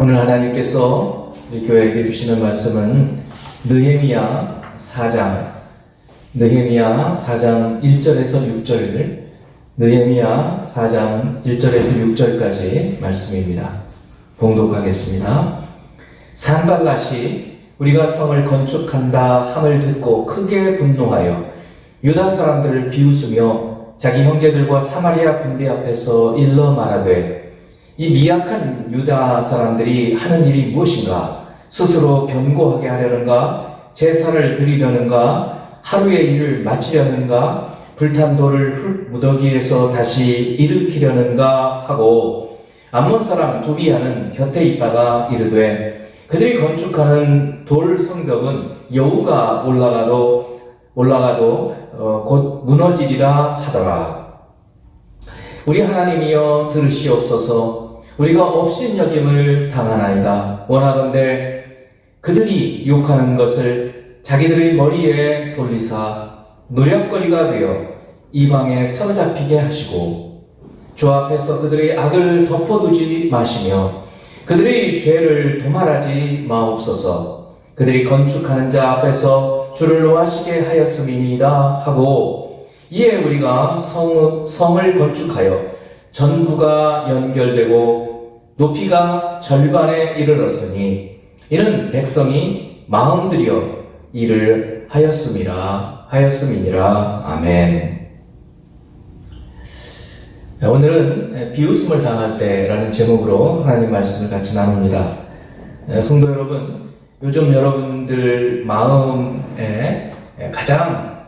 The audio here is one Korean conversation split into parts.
오늘 하나님께서 우리 교회에게 주시는 말씀은 느헤미야 4장 1절에서 6절, 느헤미야 4장 1절에서 6절까지 말씀입니다. 봉독하겠습니다. 산발랏이 우리가 성을 건축한다 함을 듣고 크게 분노하여 유다 사람들을 비웃으며 자기 형제들과 사마리아 군대 앞에서 일러 말하되, 이 미약한 유다 사람들이 하는 일이 무엇인가? 스스로 견고하게 하려는가? 제사를 드리려는가? 하루의 일을 마치려는가? 불탄 돌을 무더기에서 다시 일으키려는가? 하고 암몬 사람 도비아는 곁에 있다가 이르되, 그들이 건축하는 돌 성벽은 여우가 올라가도 곧 무너지리라 하더라. 우리 하나님이여 들으시옵소서. 우리가 업신여김을 당하나이다. 원하건대 그들이 욕하는 것을 자기들의 머리에 돌리사 노략거리가 되어 이방에 사로잡히게 하시고, 주 앞에서 그들의 악을 덮어두지 마시며 그들의 죄를 도말하지 마옵소서. 그들이 건축하는 자 앞에서 주를 노하시게 하였음이니이다 하고, 이에 우리가 성을 건축하여 전구가 연결되고 높이가 절반에 이르렀으니 이는 백성이 마음 들여 일을 하였음이니라. 아멘. 오늘은 비웃음을 당할 때라는 제목으로 하나님 말씀을 같이 나눕니다. 성도 여러분, 요즘 여러분들 마음에 가장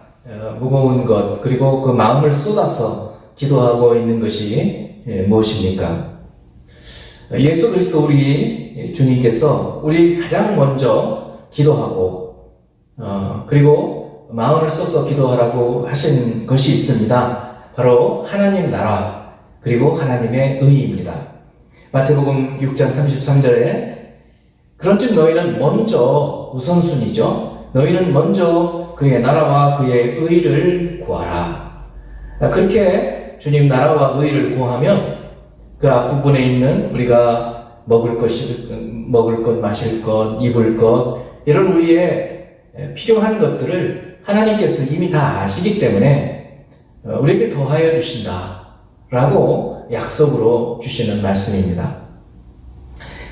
무거운 것, 그리고 그 마음을 쏟아서 기도하고 있는 것이 무엇입니까? 예수 그리스도 우리 주님께서 우리 가장 먼저 기도하고 그리고 마음을 쏟아서 기도하라고 하신 것이 있습니다. 바로 하나님 나라 그리고 하나님의 의입니다. 마태복음 6장 33절에 그런즉 너희는 먼저, 우선순위죠. 너희는 먼저 그의 나라와 그의 의를 구하라. 그렇게 주님 나라와 의를 구하면 그 앞부분에 있는 우리가 먹을 것, 마실 것, 입을 것, 이런 우리의 필요한 것들을 하나님께서 이미 다 아시기 때문에 우리에게 더하여 주신다라고 약속으로 주시는 말씀입니다.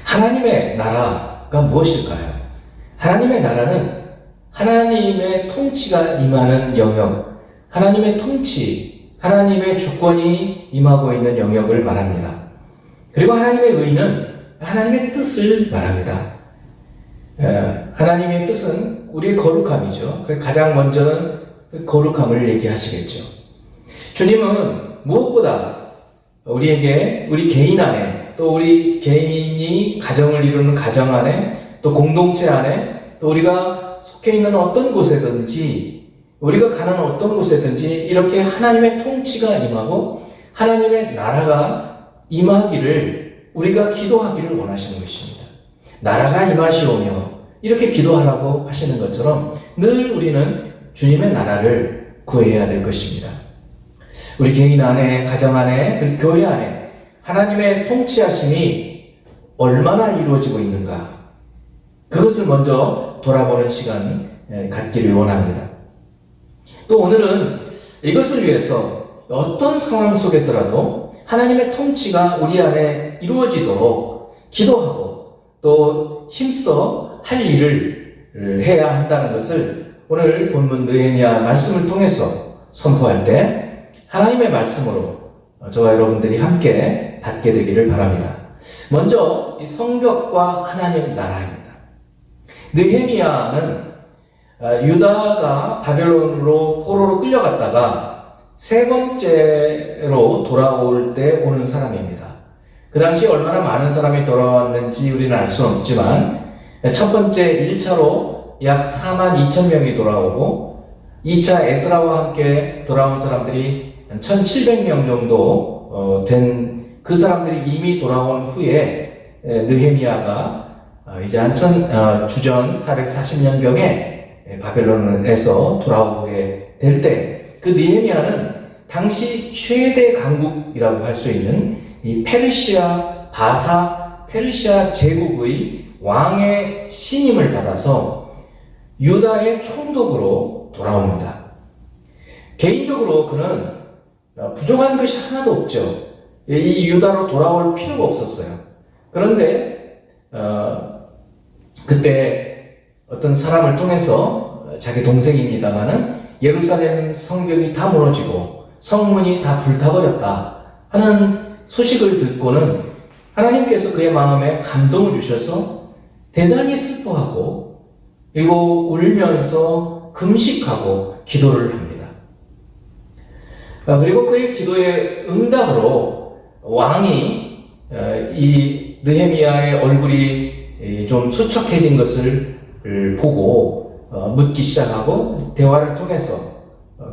하나님의 나라가 무엇일까요? 하나님의 나라는 하나님의 통치가 임하는 영역, 하나님의 통치, 하나님의 주권이 임하고 있는 영역을 말합니다. 그리고 하나님의 의는 하나님의 뜻을 말합니다. 하나님의 뜻은 우리의 거룩함이죠. 가장 먼저는 그 거룩함을 얘기하시겠죠. 주님은 무엇보다 우리에게, 우리 개인 안에, 또 우리 개인이 가정을 이루는 가정 안에, 또 공동체 안에, 또 우리가 속해 있는 어떤 곳에든지, 우리가 가는 어떤 곳에든지 이렇게 하나님의 통치가 임하고 하나님의 나라가 임하기를 우리가 기도하기를 원하시는 것입니다. 나라가 임하시오며 이렇게 기도하라고 하시는 것처럼 늘 우리는 주님의 나라를 구해야 될 것입니다. 우리 개인 안에, 가정 안에, 그 교회 안에 하나님의 통치하심이 얼마나 이루어지고 있는가, 그것을 먼저 돌아보는 시간 갖기를 원합니다. 또 오늘은 이것을 위해서 어떤 상황 속에서라도 하나님의 통치가 우리 안에 이루어지도록 기도하고 또 힘써 할 일을 해야 한다는 것을 오늘 본문 느헤미야 말씀을 통해서 선포할 때 하나님의 말씀으로 저와 여러분들이 함께 받게 되기를 바랍니다. 먼저 이 성벽과 하나님 나라입니다. 느헤미야는 유다가 바벨론으로 포로로 끌려갔다가 세 번째로 돌아올 때 오는 사람입니다. 그 당시 얼마나 많은 사람이 돌아왔는지 우리는 알 수는 없지만 첫 번째 1차로 약 42,000명이 돌아오고 2차 에스라와 함께 돌아온 사람들이 1,700명 정도 된 그 사람들이 이미 돌아온 후에 느헤미야가 이제 주전 440년경에 바벨론에서 돌아오게 될 때 그 느헤미야는 당시 최대 강국이라고 할 수 있는 이 페르시아 바사 페르시아 제국의 왕의 신임을 받아서 유다의 총독으로 돌아옵니다. 개인적으로 그는 부족한 것이 하나도 없죠. 이 유다로 돌아올 필요가 없었어요. 그런데 그때 어떤 사람을 통해서 자기 동생입니다마는 예루살렘 성벽이 다 무너지고 성문이 다 불타버렸다 하는 소식을 듣고는 하나님께서 그의 마음에 감동을 주셔서 대단히 슬퍼하고 그리고 울면서 금식하고 기도를 합니다. 그리고 그의 기도의 응답으로 왕이 이 느헤미야의 얼굴이 좀 수척해진 것을 보고 묻기 시작하고 대화를 통해서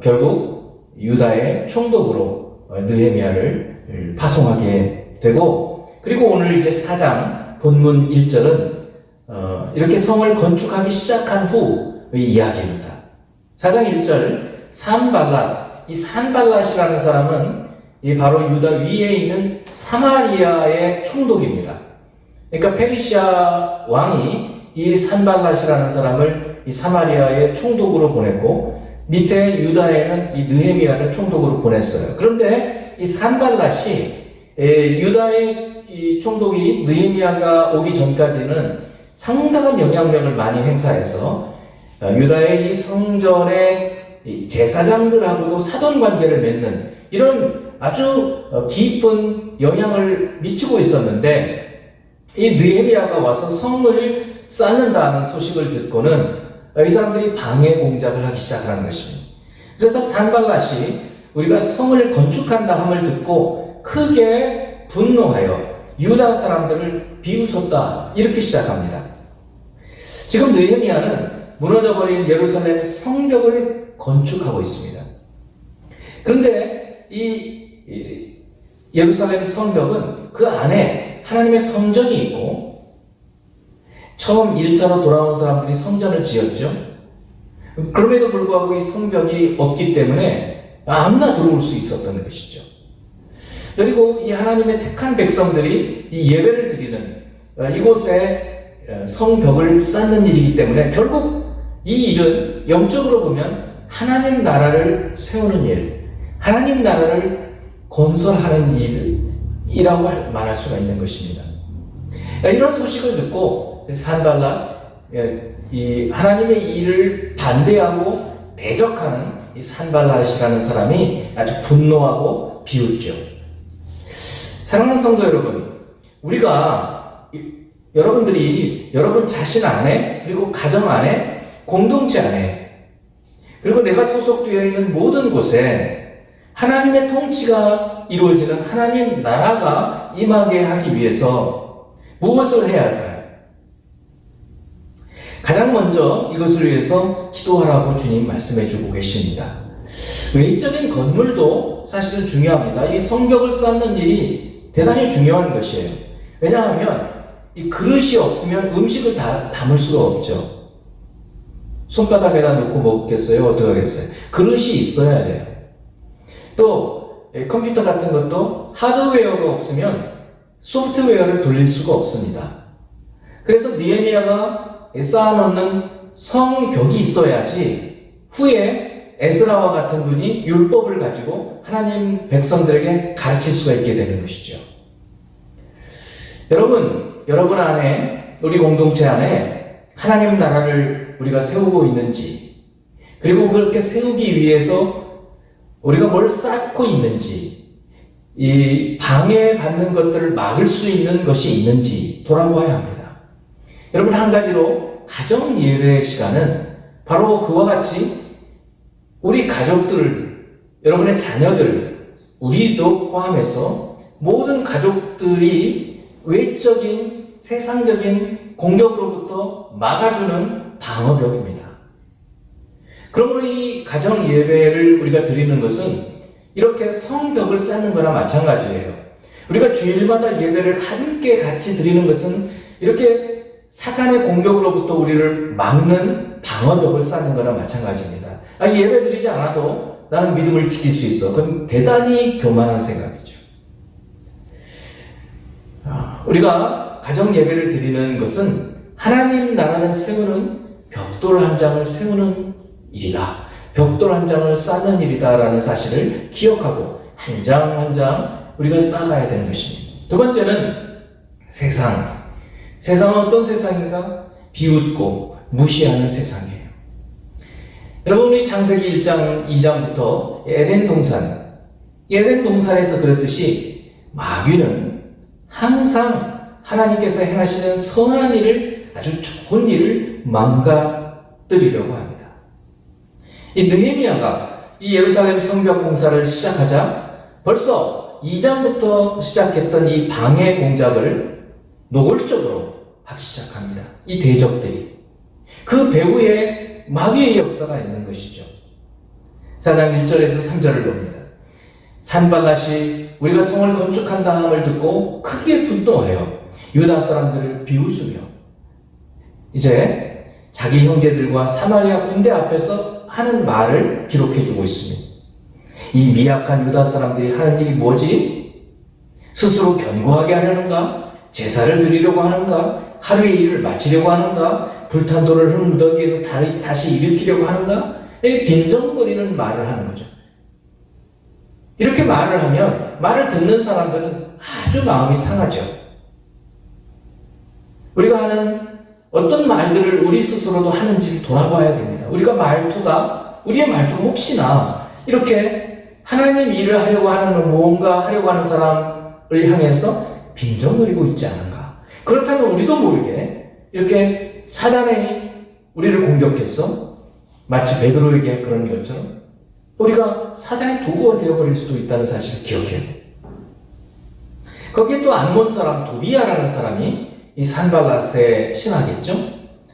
결국 유다의 총독으로 느헤미야를 파송하게 되고, 그리고 오늘 이제 4장 본문 1절은 이렇게 성을 건축하기 시작한 후의 이야기입니다. 4장 1절 산발랏, 이 산발랏이라는 사람은 바로 유다 위에 있는 사마리아의 총독입니다. 그러니까 페르시아 왕이 이 산발랏이라는 사람을 이 사마리아의 총독으로 보냈고 밑에 유다에는 이 느헤미야를 총독으로 보냈어요. 그런데 이 산발랏이 유다의 이 총독이 느헤미야가 오기 전까지는 상당한 영향력을 많이 행사해서 유다의 이 성전의 제사장들하고도 사돈 관계를 맺는 이런 아주 깊은 영향을 미치고 있었는데, 이 느헤미야가 와서 성을 쌓는다는 소식을 듣고는 이 사람들이 방해 공작을 하기 시작하는 것입니다. 그래서 산발랏이 우리가 성을 건축한다 함을 듣고 크게 분노하여 유다 사람들을 비웃었다 이렇게 시작합니다. 지금 느헤미야는 무너져버린 예루살렘 성벽을 건축하고 있습니다. 그런데 이 예루살렘 성벽은 그 안에 하나님의 성전이 있고, 처음 1차로 돌아온 사람들이 성전을 지었죠. 그럼에도 불구하고 이 성벽이 없기 때문에 아무나 들어올 수 있었던 것이죠. 그리고 이 하나님의 택한 백성들이 이 예배를 드리는 이곳에 성벽을 쌓는 일이기 때문에 결국 이 일은 영적으로 보면 하나님 나라를 세우는 일, 하나님 나라를 건설하는 일이라고 말할 수가 있는 것입니다. 이런 소식을 듣고 산발랏, 이 하나님의 일을 반대하고 대적하는 이 산발랏이라는 사람이 아주 분노하고 비웃죠. 사랑하는 성도 여러분, 우리가 여러분들이 여러분 자신 안에, 그리고 가정 안에, 공동체 안에, 그리고 내가 소속되어 있는 모든 곳에 하나님의 통치가 이루어지는 하나님 나라가 임하게 하기 위해서 무엇을 해야 할까요? 가장 먼저 이것을 위해서 기도하라고 주님 말씀해 주고 계십니다. 외적인 건물도 사실은 중요합니다. 이 성벽을 쌓는 일이 대단히 중요한 것이에요. 왜냐하면 이 그릇이 없으면 음식을 담을 수가 없죠. 손바닥에다 놓고 먹겠어요? 어떻게 하겠어요? 그릇이 있어야 돼요. 또 컴퓨터 같은 것도 하드웨어가 없으면 소프트웨어를 돌릴 수가 없습니다. 그래서 느헤미야가 쌓아놓는 성벽이 있어야지 후에 에스라와 같은 분이 율법을 가지고 하나님 백성들에게 가르칠 수가 있게 되는 것이죠. 여러분 안에, 우리 공동체 안에 하나님 나라를 우리가 세우고 있는지, 그리고 그렇게 세우기 위해서 우리가 뭘 쌓고 있는지, 이 방해받는 것들을 막을 수 있는 것이 있는지 돌아보아야 합니다. 여러분, 한 가지로 가정 예배 시간은 바로 그와 같이 우리 가족들, 여러분의 자녀들, 우리도 포함해서 모든 가족들이 외적인 세상적인 공격으로부터 막아주는 방어벽입니다. 그러므로 이 가정 예배를 우리가 드리는 것은 이렇게 성벽을 쌓는 거나 마찬가지예요. 우리가 주일마다 예배를 함께 같이 드리는 것은 이렇게 사탄의 공격으로부터 우리를 막는 방어벽을 쌓는 거나 마찬가지입니다. 예배 드리지 않아도 나는 믿음을 지킬 수 있어. 그건 대단히 교만한 생각이죠. 우리가 가정 예배를 드리는 것은 하나님 나라를 세우는 벽돌 한 장을 세우는 일이다. 벽돌 한 장을 쌓는 일이다라는 사실을 기억하고 한 장 한 장 우리가 쌓아가야 되는 것입니다. 두 번째는 세상. 세상은 어떤 세상인가? 비웃고 무시하는 세상이에요. 여러분, 우리 창세기 1장 2장부터 에덴 동산에서 그랬듯이 마귀는 항상 하나님께서 행하시는 선한 일을, 아주 좋은 일을 망가뜨리려고 합니다. 이 느헤미야가 이 예루살렘 성벽 공사를 시작하자 벌써 2장부터 시작했던 이 방해 공작을 노골적으로 하기 시작합니다. 이 대적들이. 그 배후에 마귀의 역사가 있는 것이죠. 4장 1절에서 3절을 봅니다. 산발랏이 우리가 성을 건축한다함을 듣고 크게 분노하여 유다 사람들을 비웃으며 이제 자기 형제들과 사마리아 군대 앞에서 하는 말을 기록해주고 있습니다. 이 미약한 유다 사람들이 하는 일이 뭐지? 스스로 견고하게 하려는가? 제사를 드리려고 하는가? 하루의 일을 마치려고 하는가? 불탄 돌을 흙무더기에서 다시 일으키려고 하는가? 빈정거리는 말을 하는 거죠. 이렇게 말을 하면 말을 듣는 사람들은 아주 마음이 상하죠. 우리가 하는 어떤 말들을 우리 스스로도 하는지를 돌아봐야 됩니다. 우리의 말투가 혹시나 이렇게 하나님 일을 하려고 하는 무언가 하려고 하는 사람을 향해서 빈정거리고 있지 않은가? 그렇다면 우리도 모르게 이렇게 사단이 우리를 공격해서 마치 베드로에게 그런 것처럼 우리가 사단의 도구가 되어버릴 수도 있다는 사실을 기억해야 돼요. 거기에 또 암몬 사람 도비아라는 사람이 이 산발랏의 신하겠죠?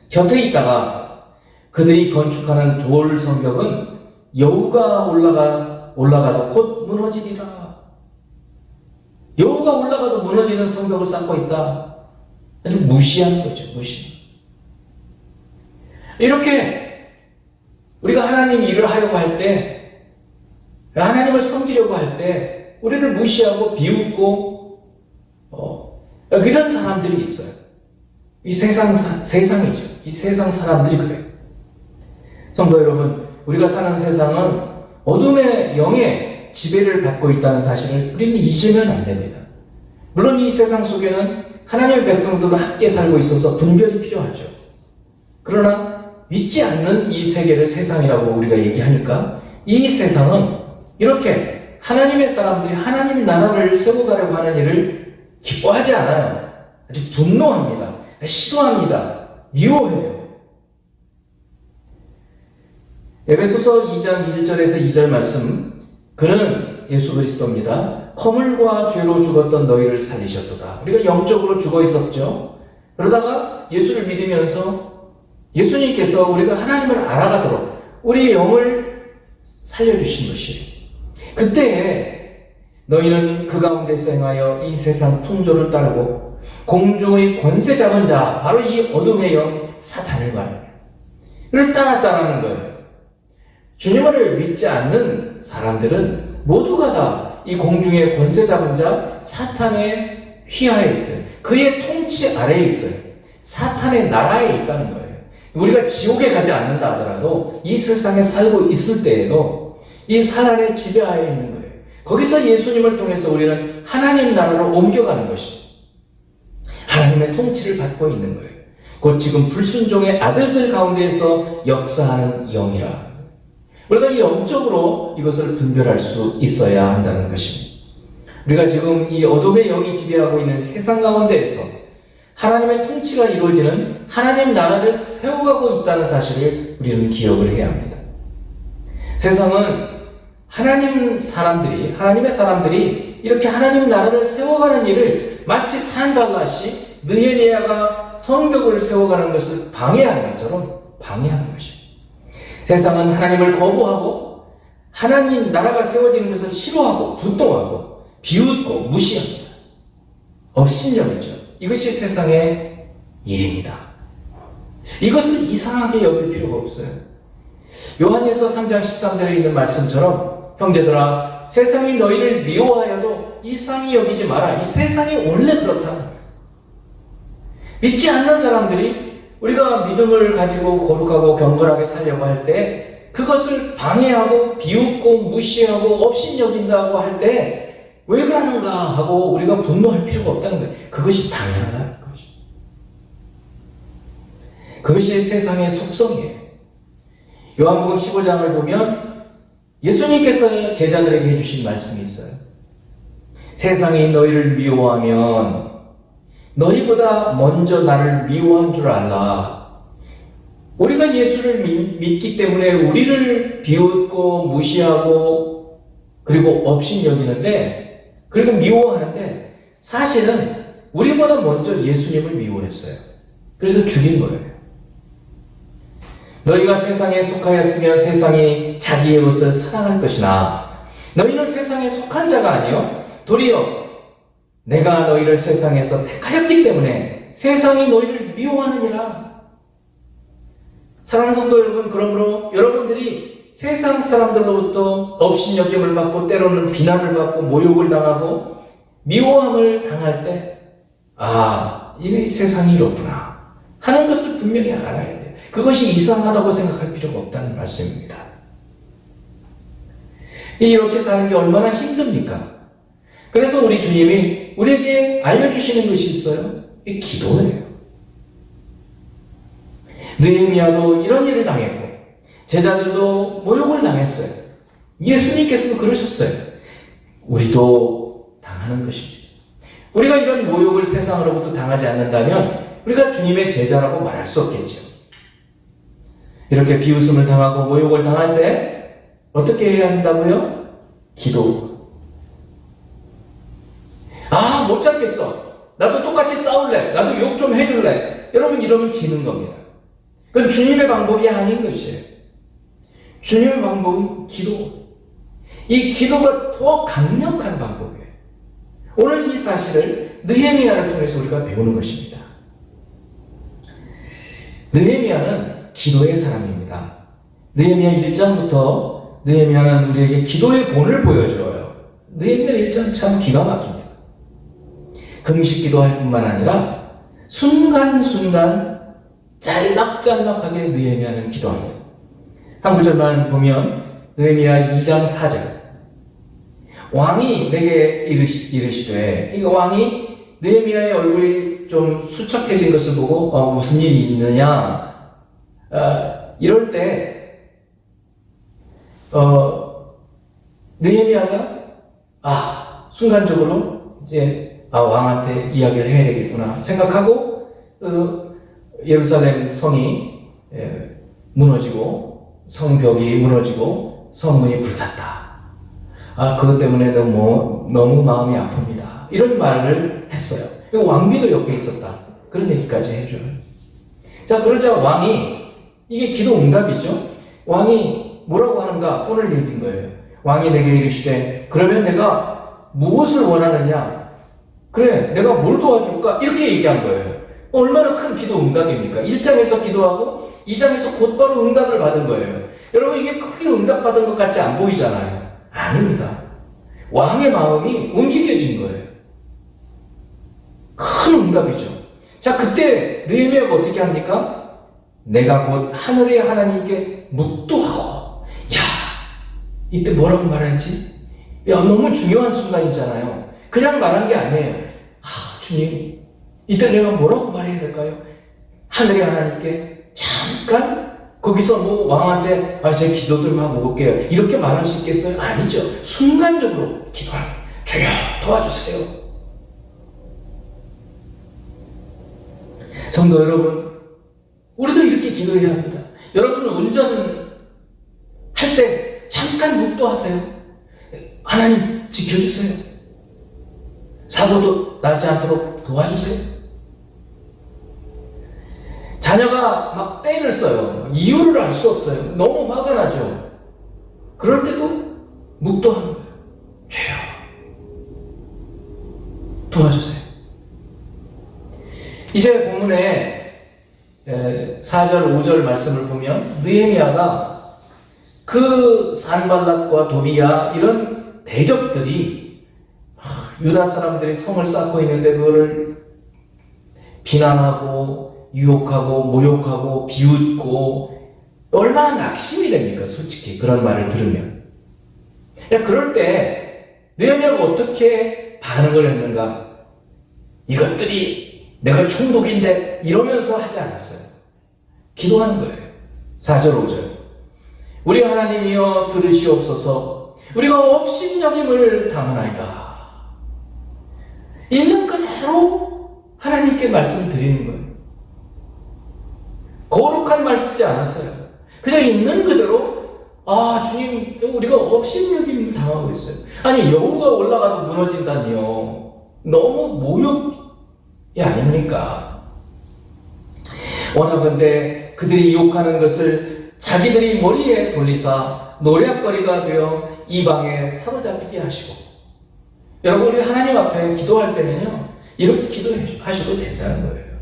곁에 있다가 그들이 건축하는 돌 성벽은 여우가 올라가도 곧 무너지리라. 여우가 올라가도 무너지는 성벽을 쌓고 있다. 아주 무시한 거죠. 무시. 이렇게 우리가 하나님 일을 하려고 할 때, 하나님을 섬기려고 할 때 우리를 무시하고 비웃고 이런 사람들이 있어요. 이 세상이죠. 이 세상 사람들이 그래요. 성도 여러분, 우리가 사는 세상은 어둠의 영의 지배를 받고 있다는 사실을 우리는 잊으면 안 됩니다. 물론 이 세상 속에는 하나님의 백성들과 함께 살고 있어서 분별이 필요하죠. 그러나 믿지 않는 이 세계를 세상이라고 우리가 얘기하니까 이 세상은 이렇게 하나님의 사람들이 하나님 나라를 세워가려고 하는 일을 기뻐하지 않아요. 아주 분노합니다. 싫어합니다. 미워해요. 에베소서 2장 1절에서 2절 말씀, 그는 예수 그리스도입니다. 허물과 죄로 죽었던 너희를 살리셨도다. 우리가 영적으로 죽어 있었죠. 그러다가 예수를 믿으면서 예수님께서 우리가 하나님을 알아가도록 우리의 영을 살려주신 것이에요. 그때에 너희는 그 가운데서 행하여 이 세상 풍조를 따르고 공중의 권세 잡은 자, 바로 이 어둠의 영 사탄을 말합니다. 이를 따랐다는 거예요. 주님을 믿지 않는 사람들은 모두가 다 이 공중의 권세 잡은 자 사탄의 휘하에 있어요. 그의 통치 아래에 있어요. 사탄의 나라에 있다는 거예요. 우리가 지옥에 가지 않는다 하더라도 이 세상에 살고 있을 때에도 이 사탄의 지배하에 있는 거예요. 거기서 예수님을 통해서 우리는 하나님 나라로 옮겨가는 것입니다. 하나님의 통치를 받고 있는 거예요. 곧 지금 불순종의 아들들 가운데에서 역사하는 영이라. 우리가 이 영적으로 이것을 분별할 수 있어야 한다는 것입니다. 우리가 지금 이 어둠의 영이 지배하고 있는 세상 가운데에서 하나님의 통치가 이루어지는 하나님 나라를 세워가고 있다는 사실을 우리는 기억을 해야 합니다. 세상은 하나님의 사람들이 이렇게 하나님 나라를 세워가는 일을 마치 산발랏이 느헤미야가 성벽을 세워가는 것을 방해하는 것처럼 방해하는 것입니다. 세상은 하나님을 거부하고 하나님 나라가 세워지는 것을 싫어하고 분노하고 비웃고 무시합니다. 업신여기죠. 이것이 세상의 일입니다. 이것을 이상하게 여길 필요가 없어요. 요한일서 3장 13절에 있는 말씀처럼 형제들아 세상이 너희를 미워하여도 이상히 여기지 마라. 이 세상이 원래 그렇다. 믿지 않는 사람들이 우리가 믿음을 가지고 거룩하고 경건하게 살려고 할 때 그것을 방해하고 비웃고 무시하고 업신여긴다고 할 때 왜 그러는가 하고 우리가 분노할 필요가 없다는 거예요. 그것이 당연하다는 것이. 그것이 세상의 속성이에요. 요한복음 15장을 보면 예수님께서 제자들에게 해주신 말씀이 있어요. 세상이 너희를 미워하면 너희보다 먼저 나를 미워한 줄 알라. 우리가 예수를 믿기 때문에 우리를 비웃고 무시하고 그리고 업신여기는데 그리고 미워하는데 사실은 우리보다 먼저 예수님을 미워했어요. 그래서 죽인 거예요. 너희가 세상에 속하였으면 세상이 자기의 것을 사랑할 것이나 너희는 세상에 속한 자가 아니요 도리어 내가 너희를 세상에서 택하였기 때문에 세상이 너희를 미워하느니라. 사랑하는 성도 여러분, 그러므로 여러분들이 세상 사람들로부터 업신여김을 받고 때로는 비난을 받고 모욕을 당하고 미워함을 당할 때 이 세상이 이렇구나 하는 것을 분명히 알아야 돼요. 그것이 이상하다고 생각할 필요가 없다는 말씀입니다. 이렇게 사는 게 얼마나 힘듭니까? 그래서 우리 주님이 우리에게 알려주시는 것이 있어요. 이 기도예요. 느헤미야도 이런 일을 당했고 제자들도 모욕을 당했어요. 예수님께서도 그러셨어요. 우리도 당하는 것입니다. 우리가 이런 모욕을 세상으로부터 당하지 않는다면 우리가 주님의 제자라고 말할 수 없겠죠. 이렇게 비웃음을 당하고 모욕을 당할 때 어떻게 해야 한다고요? 기도. 못 참겠어. 나도 똑같이 싸울래. 나도 욕 좀 해줄래. 여러분 이러면 지는 겁니다. 그건 주님의 방법이 아닌 것이에요. 주님의 방법은 기도. 이 기도가 더 강력한 방법이에요. 오늘 이 사실을 느헤미야를 통해서 우리가 배우는 것입니다. 느헤미야는 기도의 사람입니다. 느헤미야 1장부터 느헤미야는 우리에게 기도의 본을 보여줘요. 느헤미야 1장 참 기가 막힙니다. 금식 기도할 뿐만 아니라 순간순간 짤막짤막하게 느헤미야는 기도합니다. 한 구절만 보면 느헤미야 2장 4절 왕이 내게 이르시되 이 왕이 느헤미야의 얼굴이 좀 수척해진 것을 보고 무슨 일이 있느냐 이럴 때 느헤미야가 순간적으로 이제 왕한테 이야기를 해야 되겠구나 생각하고 예루살렘 성이 무너지고 성벽이 무너지고 성문이 불탔다. 그것 때문에 너무 마음이 아픕니다. 이런 말을 했어요. 왕비도 옆에 있었다. 그런 얘기까지 해줘요. 자, 그러자 왕이 이게 기도 응답이죠. 왕이 뭐라고 하는가? 오늘 얘기인 거예요. 왕이 내게 이르시되 그러면 내가 무엇을 원하느냐? 그래, 내가 뭘 도와줄까? 이렇게 얘기한 거예요. 얼마나 큰 기도 응답입니까? 1장에서 기도하고 2장에서 곧바로 응답을 받은 거예요. 여러분 이게 크게 응답받은 것 같지 안 보이잖아요. 아닙니다. 왕의 마음이 움직여진 거예요. 큰 응답이죠. 자, 그때 느헤미야가 어떻게 합니까? 내가 곧 하늘의 하나님께 묵도하고 이때 뭐라고 말하지? 너무 중요한 순간이잖아요. 그냥 말한 게 아니에요. 주님, 이때 내가 뭐라고 말해야 될까요? 하늘의 하나님께 잠깐 거기서 왕한테 제 기도들만 먹을게요. 이렇게 말할 수 있겠어요? 아니죠. 순간적으로 기도하는 주여 도와주세요. 성도 여러분, 우리도 이렇게 기도해야 합니다. 여러분 운전할 때 잠깐 묵도하세요. 하나님 지켜주세요. 사고도 나지 않도록 도와주세요. 자녀가 막 땡을 써요. 이유를 알 수 없어요. 너무 화가 나죠. 그럴 때도 묵도하는 거예요. 주여 도와주세요. 이제 본문에 4절 5절 말씀을 보면 느헤미야가 그 산발락과 도비야 이런 대적들이 유다 사람들이 성을 쌓고 있는데 그거를 비난하고 유혹하고 모욕하고 비웃고 얼마나 낙심이 됩니까? 솔직히 그런 말을 들으면. 그럴 때 느헤미야가 어떻게 반응을 했는가? 이것들이 내가 총독인데 이러면서 하지 않았어요. 기도하는 거예요. 4절 5절. 우리 하나님이여 들으시옵소서. 우리가 업신여김을 당하나이다. 있는 그대로 하나님께 말씀드리는 거예요. 거룩한 말 쓰지 않았어요. 그냥 있는 그대로 주님 우리가 업신여김을 당하고 있어요. 아니 여우가 올라가도 무너진다니요. 너무 모욕이 아닙니까? 원하건대 그들이 욕하는 것을 자기들이 머리에 돌리사 노략거리가 되어 이방에 사로잡히게 하시고. 여러분 우리 하나님 앞에 기도할 때는요 이렇게 기도하셔도 된다는 거예요.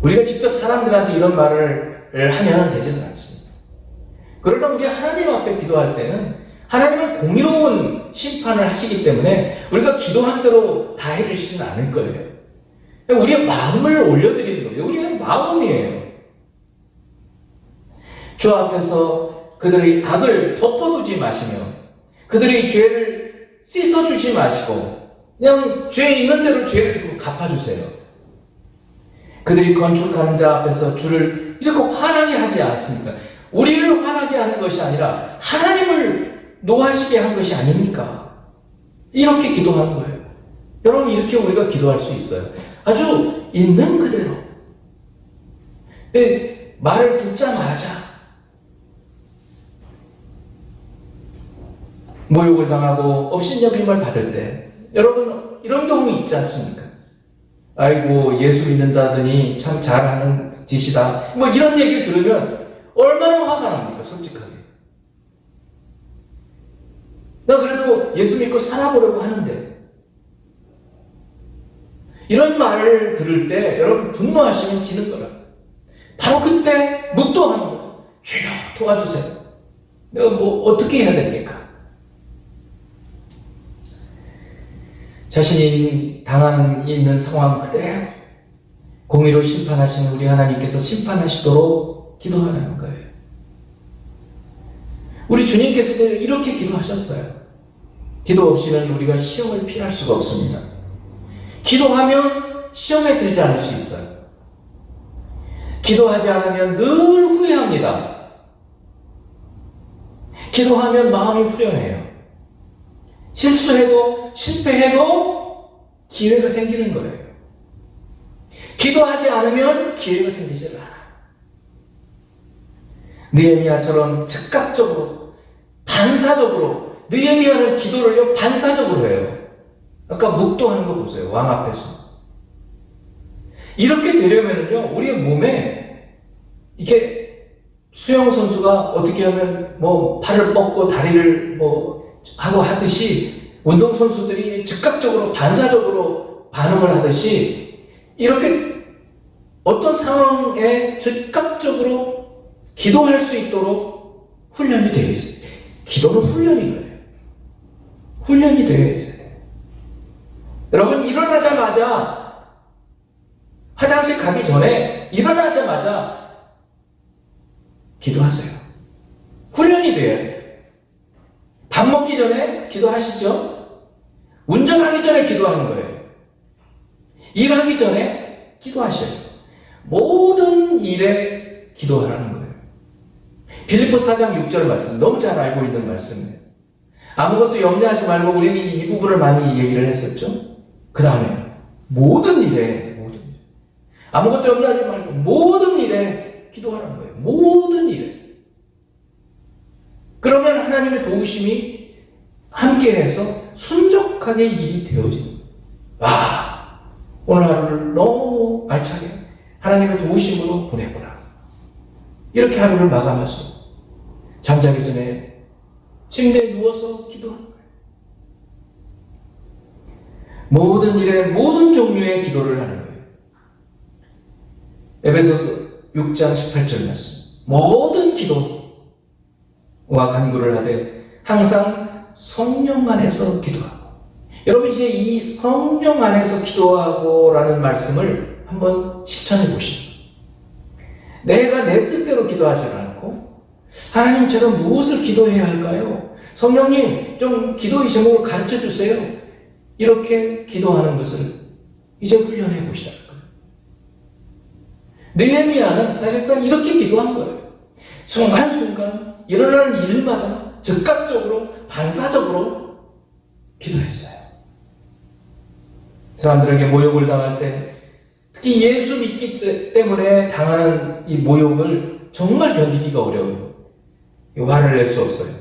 우리가 직접 사람들한테 이런 말을 하면 되지는 않습니다. 그러나 우리 하나님 앞에 기도할 때는 하나님은 공의로운 심판을 하시기 때문에 우리가 기도한 대로 다 해주시지는 않을 거예요. 우리의 마음을 올려드리는 거예요. 우리의 마음이에요. 주 앞에서 그들의 악을 덮어두지 마시며 그들의 죄를 씻어주지 마시고 그냥 죄 있는 대로 죄를 지금 갚아주세요. 그들이 건축하는 자 앞에서 주를 이렇게 화나게 하지 않습니까? 우리를 화나게 하는 것이 아니라 하나님을 노하시게 한 것이 아닙니까? 이렇게 기도하는 거예요. 여러분 이렇게 우리가 기도할 수 있어요. 아주 있는 그대로 말을 듣자마자 모욕을 당하고 업신여김을 받을 때 여러분 이런 경우 있지 않습니까? 아이고 예수 믿는다더니 참 잘하는 짓이다 뭐 이런 얘기를 들으면 얼마나 화가 납니까? 솔직하게 나 그래도 예수 믿고 살아보려고 하는데 이런 말을 들을 때 여러분 분노하시면 지는 거라. 바로 그때 묵도하는 거예요. 주여 도와주세요. 내가 뭐 어떻게 해야 됩니까? 자신이 당한 있는 상황 그대로 공의로 심판하시는 우리 하나님께서 심판하시도록 기도하라는 거예요. 우리 주님께서도 이렇게 기도하셨어요. 기도 없이는 우리가 시험을 피할 수가 없습니다. 기도하면 시험에 들지 않을 수 있어요. 기도하지 않으면 늘 후회합니다. 기도하면 마음이 후련해요. 실수해도 실패해도 기회가 생기는 거예요. 기도하지 않으면 기회가 생기질 않아요. 느헤미야처럼 즉각적으로 반사적으로 느헤미야는 기도를요 반사적으로 해요. 아까 묵도하는 거 보세요. 왕 앞에서. 이렇게 되려면요 우리의 몸에 이렇게 수영 선수가 어떻게 하면 뭐 팔을 뻗고 다리를 뭐 하고 하듯이 운동 선수들이 즉각적으로 반사적으로 반응을 하듯이 이렇게 어떤 상황에 즉각적으로 기도할 수 있도록 훈련이 되어 있어요. 기도는 훈련인 거예요. 훈련이 되어 있어요. 여러분 일어나자마자 화장실 가기 전에 일어나자마자 기도하세요. 훈련이 돼야 돼요. 밥 먹기 전에 기도하시죠? 운전하기 전에 기도하는 거예요. 일하기 전에 기도하셔요. 모든 일에 기도하라는 거예요. 빌립보서 4장 6절 말씀 너무 잘 알고 있는 말씀이에요. 아무것도 염려하지 말고 우리 이 부분을 많이 얘기를 했었죠. 그 다음에 모든 일에 아무것도 염려하지 말고 모든 일에 기도하라는 거예요. 모든 일에. 그러면 하나님의 도우심이 함께해서 순적하게 일이 되어집니다. 오늘 하루를 너무 알차게 하나님의 도우심으로 보냈구나. 이렇게 하루를 마감하시고 잠자기 전에 침대에 누워서 기도하는 거예요. 모든 일에 모든 종류의 기도를 하는 거예요. 에베소서 6장 18절 말씀. 모든 기도와 간구를 하되 항상 성령 안에서 기도하고 여러분 이제 이 성령 안에서 기도하고라는 말씀을 한번 실천해 보시죠. 내가 내 뜻대로 기도하지 않고 하나님 제가 무엇을 기도해야 할까요? 성령님 좀 기도의 제목을 가르쳐 주세요. 이렇게 기도하는 것을 이제 훈련해 보시라는 거예요. 느헤미야는 사실상 이렇게 기도한 거예요. 순간순간 일어나는 일마다 즉각적으로 반사적으로 기도했어요. 사람들에게 모욕을 당할 때 특히 예수 믿기 때문에 당하는 이 모욕을 정말 견디기가 어려워요. 화를 낼 수 없어요.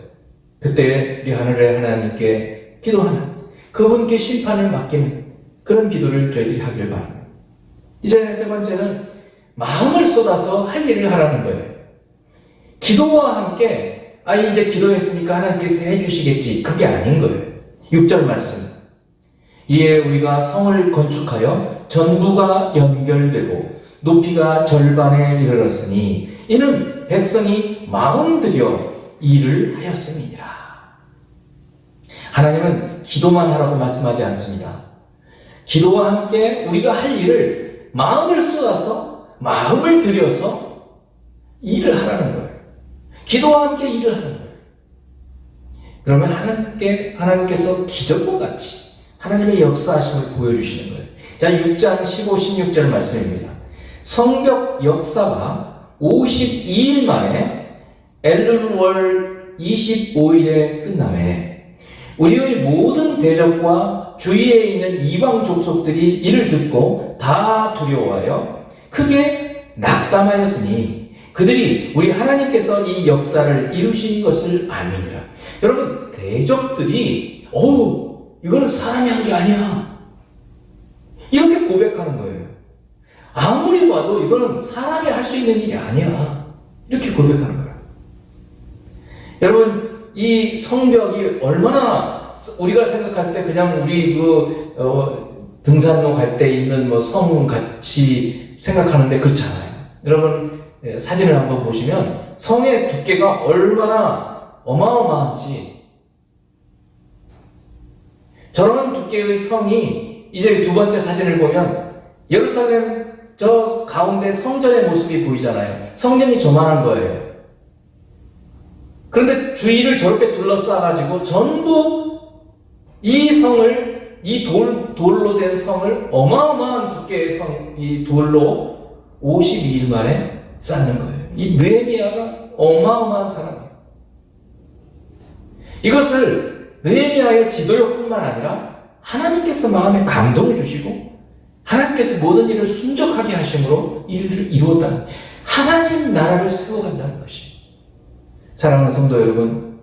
그때 우리 하늘의 하나님께 기도하는 그분께 심판을 맡기는 그런 기도를 저희들이 하길 바랍니다. 이제 세 번째는 마음을 쏟아서 할 일을 하라는 거예요. 기도와 함께 이제 기도했으니까 하나님께서 해주시겠지 그게 아닌 거예요. 6절 말씀 이에 우리가 성을 건축하여 전부가 연결되고 높이가 절반에 이르렀으니 이는 백성이 마음 들여 일을 하였음이니라. 하나님은 기도만 하라고 말씀하지 않습니다. 기도와 함께 우리가 할 일을 마음을 쏟아서 마음을 들여서 일을 하라는 거예요. 기도와 함께 일을 하는 거예요. 그러면 하나님께서 기적과 같이 하나님의 역사하심을 보여주시는 거예요. 자, 6장 15, 16절 말씀입니다. 성벽 역사가 52일 만에 엘룰월 25일에 끝나매 우리의 모든 대적과 주위에 있는 이방 족속들이 이를 듣고 다 두려워하여 크게 낙담하였으니 그들이 우리 하나님께서 이 역사를 이루신 것을 아니니라. 여러분 대적들이 이거는 사람이 한 게 아니야 이렇게 고백하는 거예요. 아무리 봐도 이거는 사람이 할 수 있는 일이 아니야 이렇게 고백하는 거예요. 여러분 이 성벽이 얼마나 우리가 생각할 때 그냥 우리 등산로 갈 때 있는 성 같이 생각하는데 그렇잖아요. 여러분 사진을 한번 보시면 성의 두께가 얼마나 어마어마한지 저런 두께의 성이 이제 두 번째 사진을 보면 예루살렘 저 가운데 성전의 모습이 보이잖아요. 성전이 저만한 거예요. 그런데 주위를 저렇게 둘러싸가지고 전부 이 성을 이 돌로 된 성을 어마어마한 두께의 이 돌로 52일 만에 쌓는 거예요. 이 느헤미야가 어마어마한 사람이에요. 이것을 느헤미야의 지도력뿐만 아니라 하나님께서 마음에 감동을 주시고 하나님께서 모든 일을 순적하게 하심으로 일을 이루었다는 하나님 나라를 세워간다는 것이. 사랑하는 성도 여러분,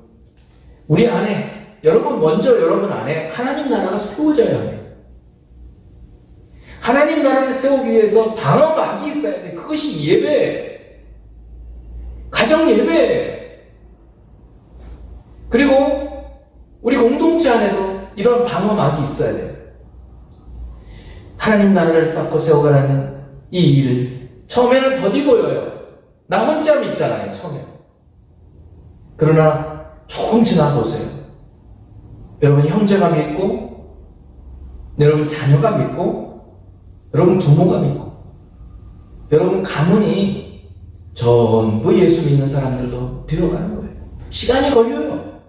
우리 안에 여러분 안에 하나님 나라가 세워져야 합니다. 하나님 나라를 세우기 위해서 방어막이 있어야 돼. 그것이 예배, 가정 예배. 그리고 우리 공동체 안에도 이런 방어막이 있어야 돼요. 하나님 나라를 쌓고 세워가는 이 일을 처음에는 더디 보여요. 나 혼자 믿잖아요, 처음에. 그러나 조금 지나보세요. 여러분 형제가 믿고, 여러분 자녀가 믿고, 여러분 부모가 믿고, 여러분 가문이 전부 예수 믿는 사람들도 되어가는 거예요. 시간이 걸려요.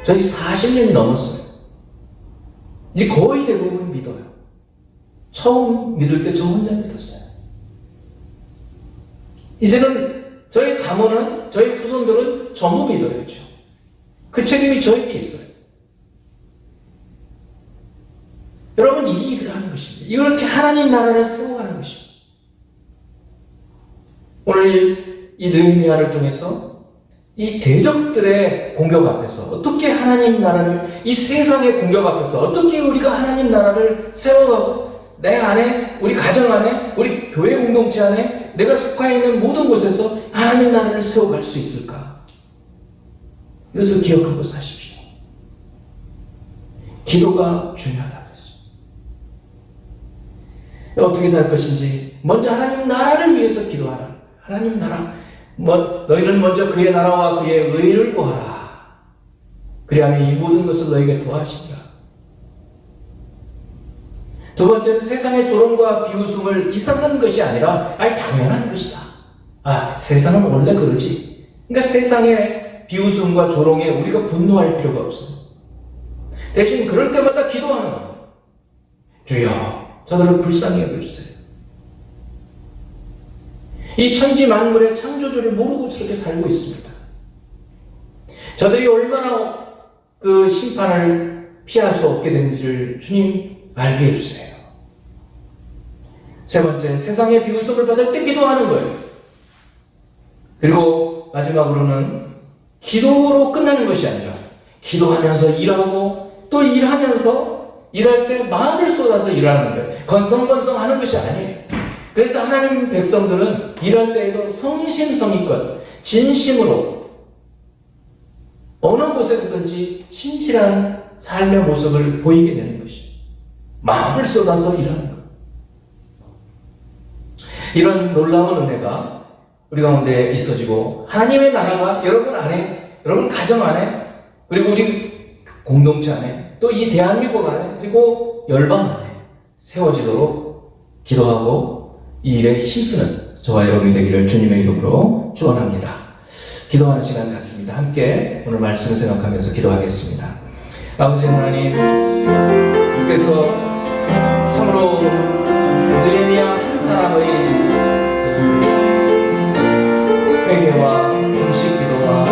저희 40년이 넘었어요. 이제 거의 대부분 믿어요. 처음 믿을 때 저 혼자 믿었어요. 이제는 저희 가문은, 저희 후손들은 전부 믿어야죠. 그 책임이 저에게 있어요. 여러분, 이 일을 하는 것입니다. 이렇게 하나님 나라를 세워가는 것입니다. 오늘 이 느헤미야를 통해서 이 대적들의 공격 앞에서 어떻게 하나님 나라를, 이 세상의 공격 앞에서 어떻게 우리가 하나님 나라를 세워가고 내 안에, 우리 가정 안에, 우리 교회 공동체 안에, 내가 속해 있는 모든 곳에서 하나님 나라를 세워갈 수 있을까? 이것을 기억하고 사십시오. 기도가 중요하다고 했습니다. 어떻게 살 것인지 먼저 하나님 나라를 위해서 기도하라. 하나님 나라, 너희는 먼저 그의 나라와 그의 의를 구하라. 그리하면 이 모든 것을 너에게 더하시리라. 두 번째는 세상의 조롱과 비웃음을 이상한 것이 아니라 당연한 것이다. 세상은 원래 그러지. 그러니까 세상의 비웃음과 조롱에 우리가 분노할 필요가 없어요. 대신 그럴 때마다 기도하는 거예요. 주여, 저들을 불쌍히 여겨주세요. 이 천지 만물의 창조주를 모르고 저렇게 살고 있습니다. 저들이 얼마나 그 심판을 피할 수 없게 된지를 주님 알게 해주세요. 세 번째, 세상의 비웃음을 받을 때 기도하는 거예요. 그리고 마지막으로는 기도로 끝나는 것이 아니라 기도하면서 일하고 또 일하면서 일할 때 마음을 쏟아서 일하는 거예요. 건성건성하는 것이 아니에요. 그래서 하나님 백성들은 일할 때에도 성심성의껏 진심으로 어느 곳에서든지 신실한 삶의 모습을 보이게 되는 것이죠. 마음을 쏟아서 일하는 것. 이런 놀라운 은혜가 우리 가운데 있어지고 하나님의 나라가 여러분 안에, 여러분 가정 안에, 그리고 우리 공동체 안에, 또 이 대한민국 안에, 그리고 열방 안에 세워지도록 기도하고 이 일에 힘쓰는 저와 여러분이 되기를 주님의 이름으로 축원합니다. 기도하는 시간 같습니다. 함께 오늘 말씀을 생각하면서 기도하겠습니다. 아버지 하나님, 주께서 참으로 느헤미야 한 사람의 회개와 공식 기도와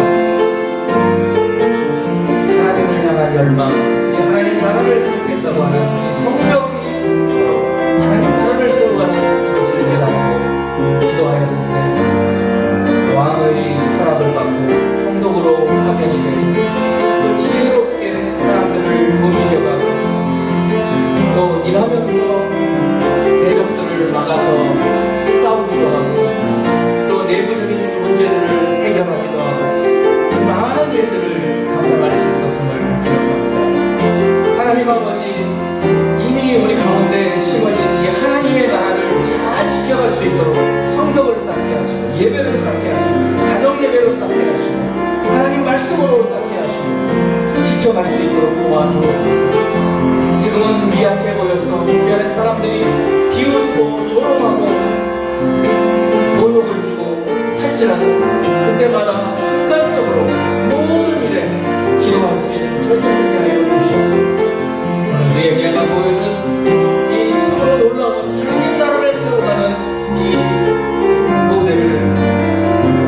하나님을 향한 열망, 하나님 나라를 세우겠다고 하는 이 성벽이 하나님 나라를 세우가는 것을 깨닫고 기도하였을 때 왕의 허락을 받고 총독으로 파견이 되고 지혜롭게 사람들을 모집해가고 또 일하면서 대적들을 막아서 싸우기도 하고 또 내부적인 문제들을 해결하기도 하고 많은 일들을 감당할 수 있었음을 기억합니다. 하나님 아버지, 이미 우리 가운데 심어진 이 하나님의 나라를 잘 지켜갈 수 있도록 성벽을 쌓게 하시고 예배를 쌓게 하시고 가정 예배로 쌓게 하시고 하나님 말씀으로 쌓게 하시고 지켜갈 수 있도록 도와주옵소서. 지금은 미약해 보여서 주변의 사람들이 비웃고 조롱하고 모욕을 주고 할지라도 그때마다 순간적으로 모든 일에 기도할 수 있는 저희들에게 하여 주시옵소서. 오늘 느헤미야가 보여준 이 참으로 놀라운 하나님 나라를 세워가는 이 모델을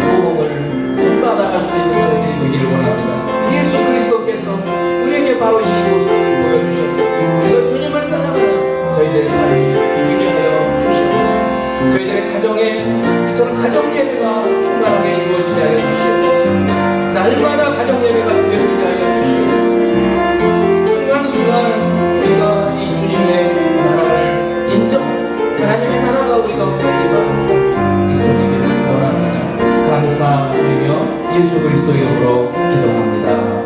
모험을 본받아갈 수 있는 저희들이 되기를 원합니다. 예수 그리스도께서 우리에게 바로 이 모습을 보여주셨습니다. 우리가 주님을 따라가는 저희들의 삶이 되게 하여 주시옵소서. 저희들의 가정에 이처럼 가정 예배가 충만하게 이루어지게 하여 주시옵소서. 날마다 가정 예배가 드려지게 하여 주시옵소서. 순간순간 우리가 이 주님의 나라를 인정하는 하나님의 나라가 우리 가운데 임하는 삶이 있어지기를 원합니다. 감사드리며 예수 그리스도 이름으로 기도합니다.